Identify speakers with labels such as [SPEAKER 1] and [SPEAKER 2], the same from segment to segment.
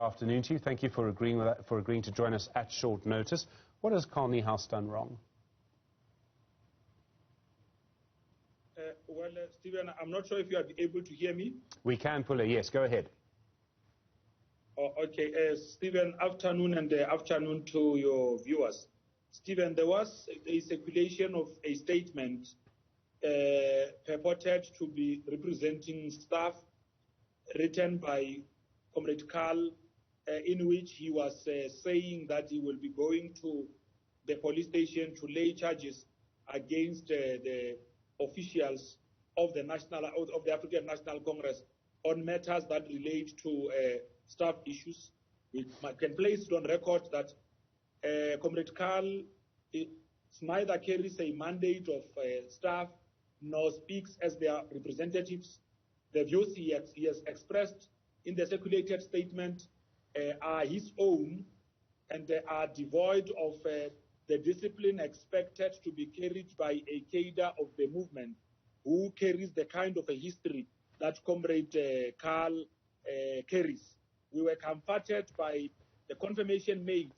[SPEAKER 1] Afternoon to you. Thank you for agreeing to join us at short notice. What has Carl Niehaus done wrong?
[SPEAKER 2] Stephen, I'm not sure if you are able to hear me.
[SPEAKER 1] We can, Pule. Yes, go ahead.
[SPEAKER 2] Oh, okay. Stephen, afternoon and afternoon to your viewers. Stephen, there was a circulation of a statement purported to be representing staff written by Comrade Carl, in which he was saying that he will be going to the police station to lay charges against the officials of the African National Congress on matters that relate to staff issues. We can place it on record that Comrade Carl neither carries a mandate of staff nor speaks as their representatives. The views he has expressed in the circulated statement are his own, and they are devoid of the discipline expected to be carried by a cadre of the movement who carries the kind of a history that Comrade Carl carries. We were comforted by the confirmation made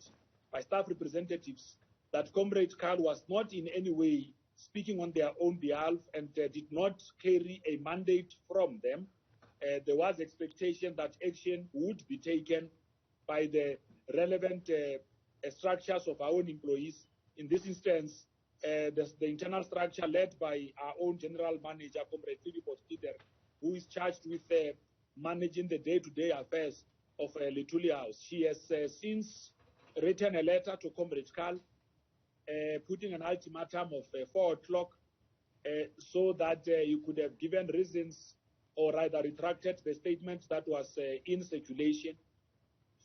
[SPEAKER 2] by staff representatives that Comrade Carl was not in any way speaking on their own behalf and did not carry a mandate from them. There was expectation that action would be taken by the relevant structures of our own employees. In this instance, the internal structure led by our own general manager, Comrade Philip Peter, who is charged with managing the day-to-day affairs of Newzroom. She has since written a letter to Comrade Carl, putting an ultimatum of 4 o'clock so that you could have given reasons or rather retracted the statement that was in circulation.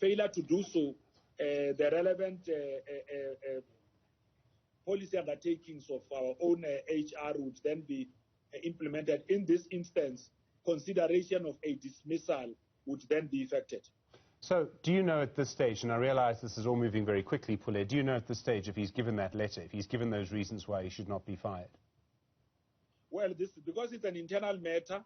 [SPEAKER 2] Failure to do so, the relevant policy undertakings of our own HR would then be implemented. In this instance, consideration of a dismissal would then be effected.
[SPEAKER 1] So, do you know at this stage, and I realize this is all moving very quickly, Pule, do you know at this stage if he's given that letter, if he's given those reasons why he should not be fired?
[SPEAKER 2] Well, because it's an internal matter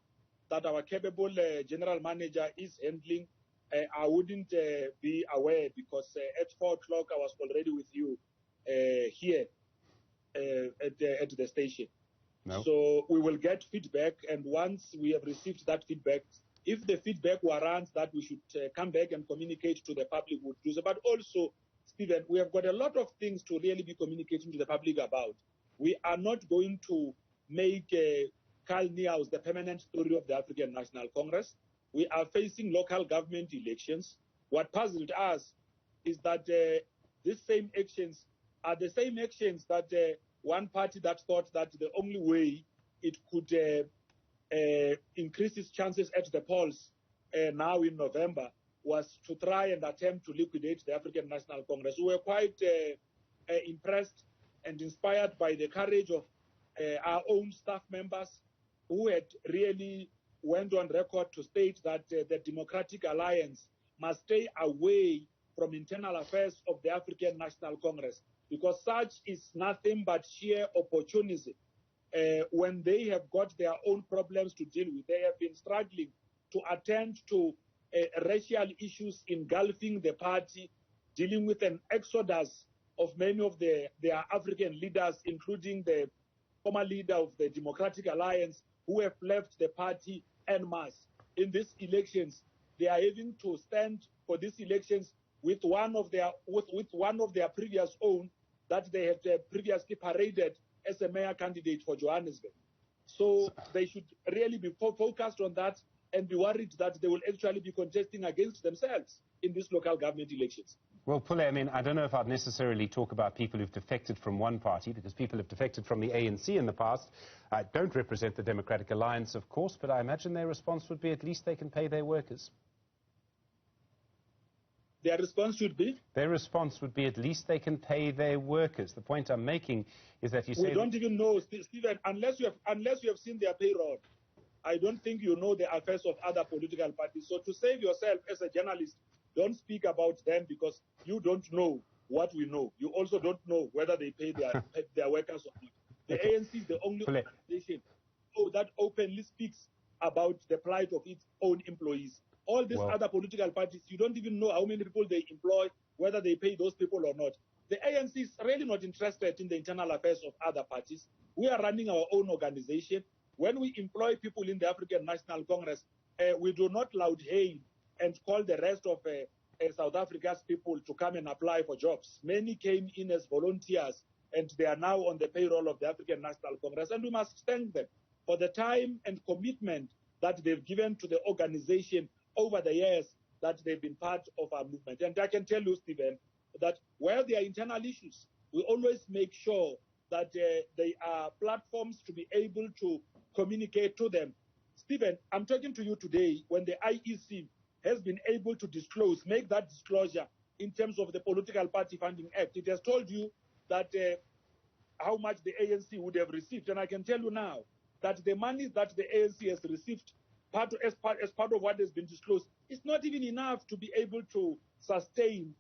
[SPEAKER 2] that our capable general manager is handling, I wouldn't be aware, because at 4 o'clock I was already with you here at the station.
[SPEAKER 1] No.
[SPEAKER 2] So we will get feedback, and once we have received that feedback, if the feedback warrants that we should come back and communicate to the public, we would do so. But also, Stephen, we have got a lot of things to really be communicating to the public about. We are not going to make Carl Niehaus the permanent story of the African National Congress. We are facing local government elections. What puzzled us is that these same actions are the same actions that one party that thought that the only way it could increase its chances at the polls now in November was to try and attempt to liquidate the African National Congress. We were quite impressed and inspired by the courage of our own staff members who had really went on record to state that the Democratic Alliance must stay away from internal affairs of the African National Congress, because such is nothing but sheer opportunism. When they have got their own problems to deal with, they have been struggling to attend to racial issues engulfing the party, dealing with an exodus of many of their African leaders, including the former leader of the Democratic Alliance, who have left the party en masse. In these elections, they are having to stand for these elections with one of their previous own that they have previously paraded as a mayor candidate for Johannesburg. So they should really be focused on that and be worried that they will actually be contesting against themselves in these local government elections.
[SPEAKER 1] Well, Pule, I mean, I don't know if I'd necessarily talk about people who've defected from one party, because people have defected from the ANC in the past. I don't represent the Democratic Alliance, of course, but I imagine their response would be at least they can pay their workers.
[SPEAKER 2] Their response should be?
[SPEAKER 1] Their response would be at least they can pay their workers. The point I'm making is that you say...
[SPEAKER 2] We don't even know, Stephen, unless you have seen their payroll. I don't think you know the affairs of other political parties. So to save yourself as a journalist, don't speak about them, because you don't know what we know. You also don't know whether they pay their workers or not. The ANC is the only organization that openly speaks about the plight of its own employees. All these other political parties, you don't even know how many people they employ, whether they pay those people or not. The ANC is really not interested in the internal affairs of other parties. We are running our own organization. When we employ people in the African National Congress, we do not loud hail and call the rest of South Africa's people to come and apply for jobs. Many came in as volunteers, and they are now on the payroll of the African National Congress, and we must thank them for the time and commitment that they've given to the organization over the years that they've been part of our movement. And I can tell you, Stephen, that where there are internal issues, we always make sure that there are platforms to be able to communicate to them. Stephen, I'm talking to you today when the IEC has been able to disclose, make that disclosure in terms of the Political Party Funding Act. It has told you that how much the ANC would have received. And I can tell you now that the money that the ANC has received as part of what has been disclosed is not even enough to be able to sustain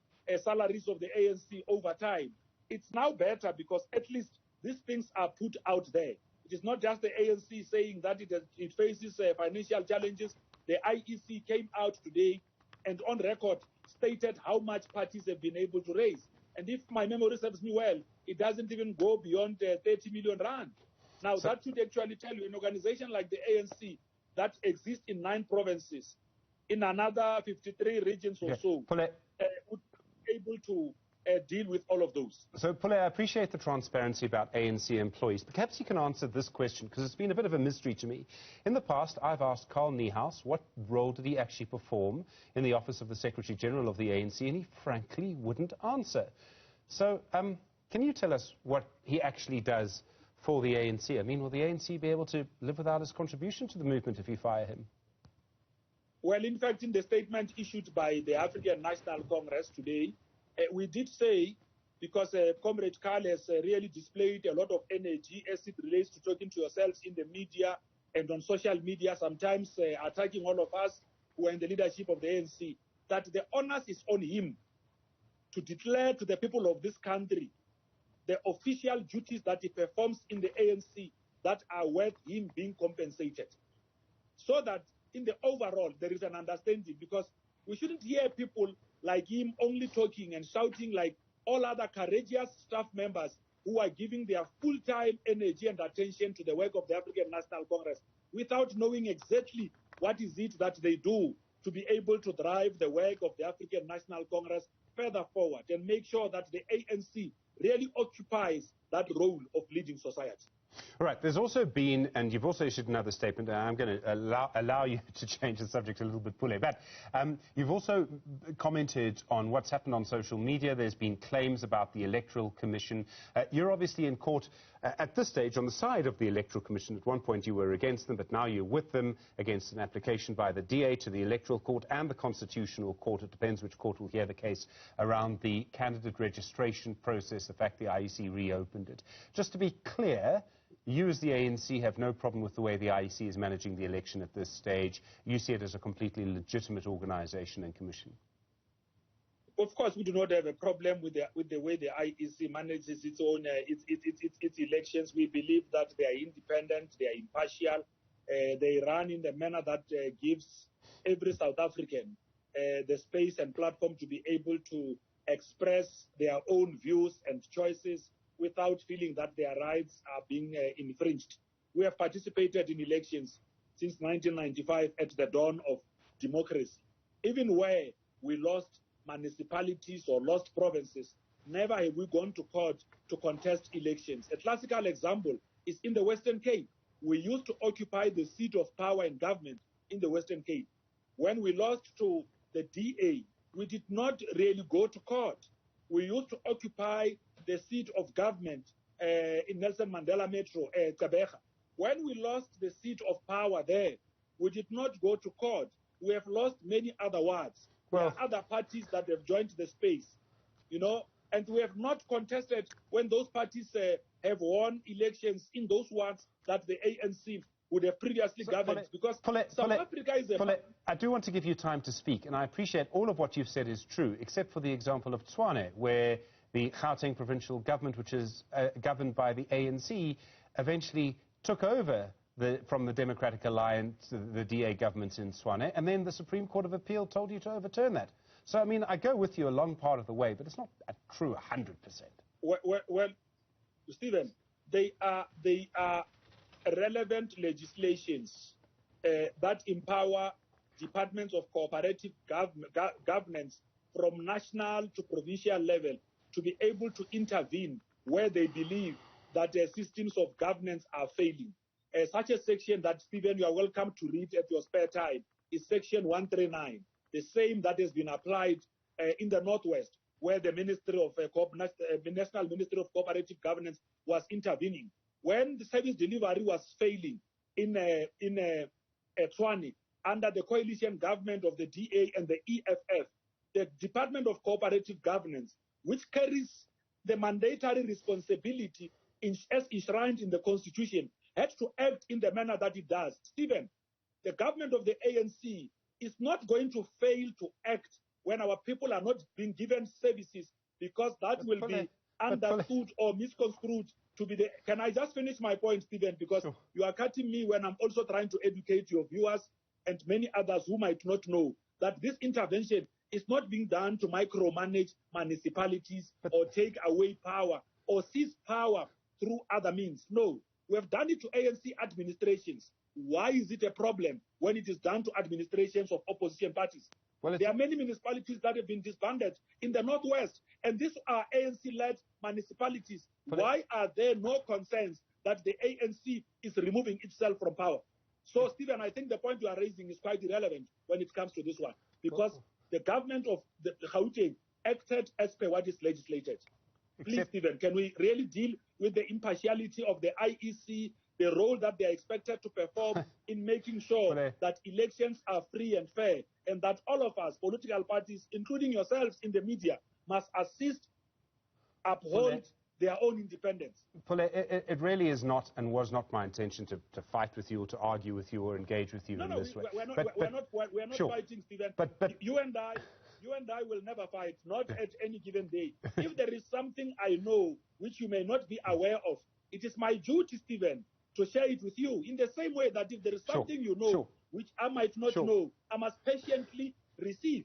[SPEAKER 2] salaries of the ANC over time. It's now better because at least these things are put out there. It is not just the ANC saying that it faces financial challenges. The IEC came out today and on record stated how much parties have been able to raise. And if my memory serves me well, it doesn't even go beyond 30 million rand. Now, that should actually tell you an organization like the ANC that exists in 9 provinces, in another 53 regions or so, would be able to deal with all of those.
[SPEAKER 1] So, Pule, I appreciate the transparency about ANC employees. Perhaps you can answer this question, because it's been a bit of a mystery to me. In the past, I've asked Carl Niehaus what role did he actually perform in the office of the Secretary General of the ANC, and he frankly wouldn't answer. So, can you tell us what he actually does for the ANC? I mean, will the ANC be able to live without his contribution to the movement if you fire him?
[SPEAKER 2] Well, in fact, in the statement issued by the African National Congress today, we did say, because Comrade Carl has really displayed a lot of energy as it relates to talking to yourselves in the media and on social media, sometimes attacking all of us who are in the leadership of the ANC, that the onus is on him to declare to the people of this country the official duties that he performs in the ANC that are worth him being compensated. So that in the overall, there is an understanding, because we shouldn't hear people like him only talking and shouting like all other courageous staff members who are giving their full-time energy and attention to the work of the African National Congress without knowing exactly what is it that they do to be able to drive the work of the African National Congress further forward and make sure that the ANC really occupies that role of leading society.
[SPEAKER 1] All right, there's also been, and you've also issued another statement, and I'm going to allow you to change the subject a little bit, Pule, but you've also commented on what's happened on social media. There's been claims about the Electoral Commission. You're obviously in court at this stage on the side of the Electoral Commission. At one point you were against them, but now you're with them against an application by the DA to the Electoral Court and the Constitutional Court. It depends which court will hear the case around the candidate registration process, the fact the IEC reopened it. Just to be clear, you as the ANC have no problem with the way the IEC is managing the election at this stage. You see it as a completely legitimate organization and commission.
[SPEAKER 2] Of course, we do not have a problem with the way the IEC manages its own its elections. We believe that they are independent, they are impartial, they run in the manner that gives every South African the space and platform to be able to express their own views and choices without feeling that their rights are being infringed. We have participated in elections since 1995 at the dawn of democracy. Even where we lost municipalities or lost provinces, never have we gone to court to contest elections. A classical example is in the Western Cape. We used to occupy the seat of power in government in the Western Cape. When we lost to the DA, we did not really go to court. We used to occupy the seat of government in Nelson Mandela Metro, Gqeberha. When we lost the seat of power there, we did not go to court. We have lost many other wards. Well, there are other parties that have joined the space, you know, and we have not contested when those parties have won elections in those wards that the ANC would have previously governed, because South Africa is a...
[SPEAKER 1] I do want to give you time to speak, and I appreciate all of what you've said is true, except for the example of Tshwane, where the Gauteng provincial government, which is governed by the ANC, eventually took over from the Democratic Alliance, the DA government in Swane, and then the Supreme Court of Appeal told you to overturn that. So, I mean, I go with you a long part of the way, but it's not a true 100%.
[SPEAKER 2] Well, Stephen, they are relevant legislations that empower departments of cooperative governance from national to provincial level to be able to intervene where they believe that their systems of governance are failing. Such a section that, Stephen, you are welcome to read at your spare time is Section 139, the same that has been applied in the Northwest, where the National Ministry of Cooperative Governance was intervening. When the service delivery was failing in Tshwane, under the coalition government of the DA and the EFF, the Department of Cooperative Governance, which carries the mandatory responsibility as enshrined in the Constitution, had to act in the manner that it does. Stephen, the government of the ANC is not going to fail to act when our people are not being given services, because that will be understood or misconstrued to be the... Can I just finish my point, Stephen? Because sure, you are cutting me when I'm also trying to educate your viewers and many others who might not know that this intervention is not being done to micromanage municipalities or take away power or seize power through other means. No, we have done it to ANC administrations. Why is it a problem when it is done to administrations of opposition parties? Well, there are many municipalities that have been disbanded in the Northwest, and these are ANC-led municipalities. Why are there no concerns that the ANC is removing itself from power? So, Stephen, I think the point you are raising is quite irrelevant when it comes to this one, because the government of the Gauteng acted as per what is legislated. Please, Stephen, can we really deal with the impartiality of the IEC, the role that they are expected to perform in making sure that elections are free and fair, and that all of us, political parties, including yourselves in the media, must assist, uphold their own independence?
[SPEAKER 1] Pule, it really is not and was not my intention to fight with you or to argue with you or engage with you in this way.
[SPEAKER 2] We're not sure, fighting, Stephen. But you and I will never fight, not at any given day. If there is something I know which you may not be aware of, it is my duty, Stephen, to share it with you. In the same way that if there is something you know which I might not know, I must patiently receive.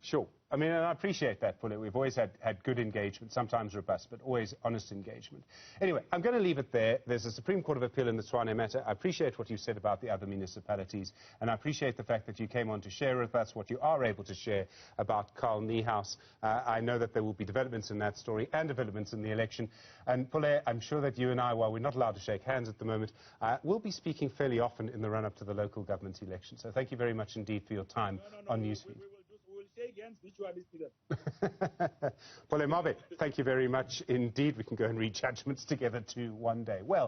[SPEAKER 1] Sure. I mean, and I appreciate that, Pule. We've always had good engagement, sometimes robust, but always honest engagement. Anyway, I'm going to leave it there. There's a Supreme Court of Appeal in the Tshwane matter. I appreciate what you said about the other municipalities, and I appreciate the fact that you came on to share with us what you are able to share about Carl Niehaus. I know that there will be developments in that story and developments in the election. And Pule, I'm sure that you and I, while we're not allowed to shake hands at the moment, will be speaking fairly often in the run-up to the local government election. So thank you very much indeed for your time on Newsfeed.
[SPEAKER 2] Shake hands, which one is
[SPEAKER 1] Pule Mabe, thank you very much indeed. We can go and read judgments together too one day. Well.